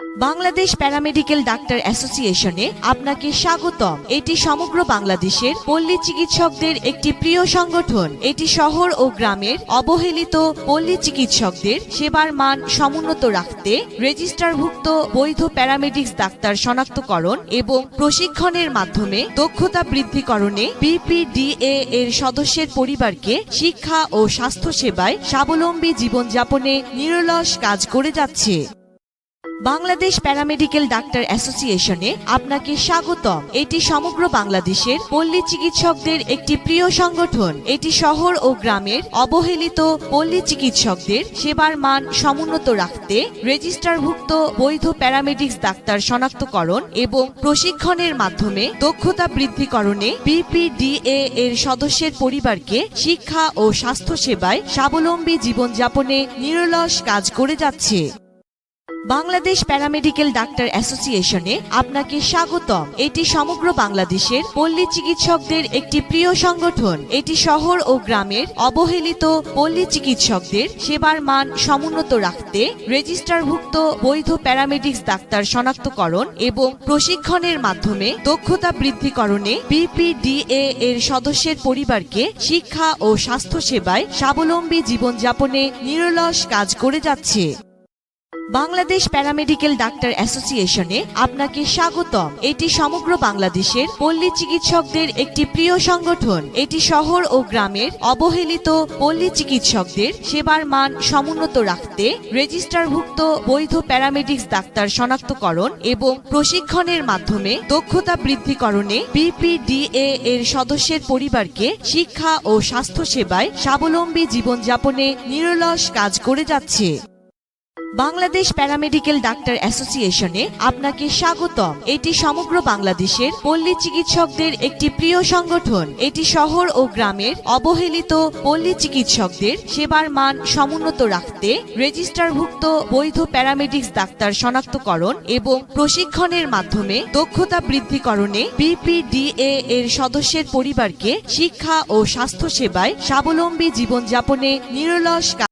Bangladesh paramedical doctor অ্যাসোসিয়েশনে আপনাকে স্বাগতম। এটি সমগ্র বাংলাদেশের পল্লী চিকিৎসকদের একটি প্রিয় সংগঠন। এটি শহর ও গ্রামের অবহেলিত পল্লী চিকিৎসকদের সেবার মান সমুন্নত রাখতে রেজিস্টারভুক্ত বৈধ প্যারামেডিক্স ডাক্তার শনাক্তকরণ এবং প্রশিক্ষণের মাধ্যমে দক্ষতা বৃদ্ধিকরণে বিপিডিএ এর সদস্যের পরিবারকে শিক্ষা ও স্বাস্থ্যসেবায় স্বাবলম্বী জীবনযাপনে নিরলস কাজ করে যাচ্ছে। বাংলাদেশ প্যারামেডিক্যাল ডাক্তার অ্যাসোসিয়েশনে আপনাকে স্বাগতম। এটি সমগ্র বাংলাদেশের পল্লী চিকিৎসকদের একটি প্রিয় সংগঠন। এটি শহর ও গ্রামের অবহেলিত পল্লী চিকিৎসকদের সেবার মান সমুন্নত রাখতে রেজিস্টারভুক্ত বৈধ প্যারামেডিক্স ডাক্তার শনাক্তকরণ এবং প্রশিক্ষণের মাধ্যমে দক্ষতা বৃদ্ধিকরণে বিপিডিএ এর সদস্যের পরিবারকে শিক্ষা ও স্বাস্থ্যসেবায় স্বাবলম্বী জীবনযাপনে নিরলস কাজ করে যাচ্ছে। বাংলাদেশ প্যারামেডিক্যাল ডাক্তার অ্যাসোসিয়েশনে আপনাকে স্বাগতম। এটি সমগ্র বাংলাদেশের পল্লী চিকিৎসকদের একটি প্রিয় সংগঠন। এটি শহর ও গ্রামের অবহেলিত পল্লী চিকিৎসকদের সেবার মান সমুন্নত রাখতে রেজিস্টারভুক্ত বৈধ প্যারামেডিক্স ডাক্তার শনাক্তকরণ এবং প্রশিক্ষণের মাধ্যমে দক্ষতা বৃদ্ধিকরণে বিপিডিএ এর সদস্যের পরিবারকে শিক্ষা ও স্বাস্থ্যসেবায় স্বাবলম্বী জীবনযাপনে নিরলস কাজ করে যাচ্ছে। বাংলাদেশ প্যারামেডিক্যাল ডাক্তার অ্যাসোসিয়েশনে আপনাকে স্বাগতম। এটি সমগ্র বাংলাদেশের পল্লী চিকিৎসকদের একটি প্রিয় সংগঠন। এটি শহর ও গ্রামের অবহেলিত পল্লী চিকিৎসকদের সেবার মান সমুন্নত রাখতে রেজিস্টারভুক্ত বৈধ প্যারামেডিক্স ডাক্তার শনাক্তকরণ এবং প্রশিক্ষণের মাধ্যমে দক্ষতা বৃদ্ধিকরণে বিপিডিএ এর সদস্যের পরিবারকে শিক্ষা ও স্বাস্থ্যসেবায় স্বাবলম্বী জীবনযাপনে নিরলস কাজ করে যাচ্ছে। বাংলাদেশ প্যারামেডিক্যাল ডাক্তার অ্যাসোসিয়েশনে আপনাকে স্বাগতম। এটি সমগ্র বাংলাদেশের পল্লী চিকিৎসকদের একটি প্রিয় সংগঠন। এটি শহর ও গ্রামের অবহেলিত পল্লী চিকিৎসকদের সেবার মান সমুন্নত রাখতে রেজিস্টারভুক্ত বৈধ প্যারামেডিক্স ডাক্তার শনাক্তকরণ এবং প্রশিক্ষণের মাধ্যমে দক্ষতা বৃদ্ধিকরণে বিপিডিএ এর সদস্যের পরিবারকে শিক্ষা ও স্বাস্থ্যসেবায় স্বাবলম্বী জীবনযাপনে নিরলস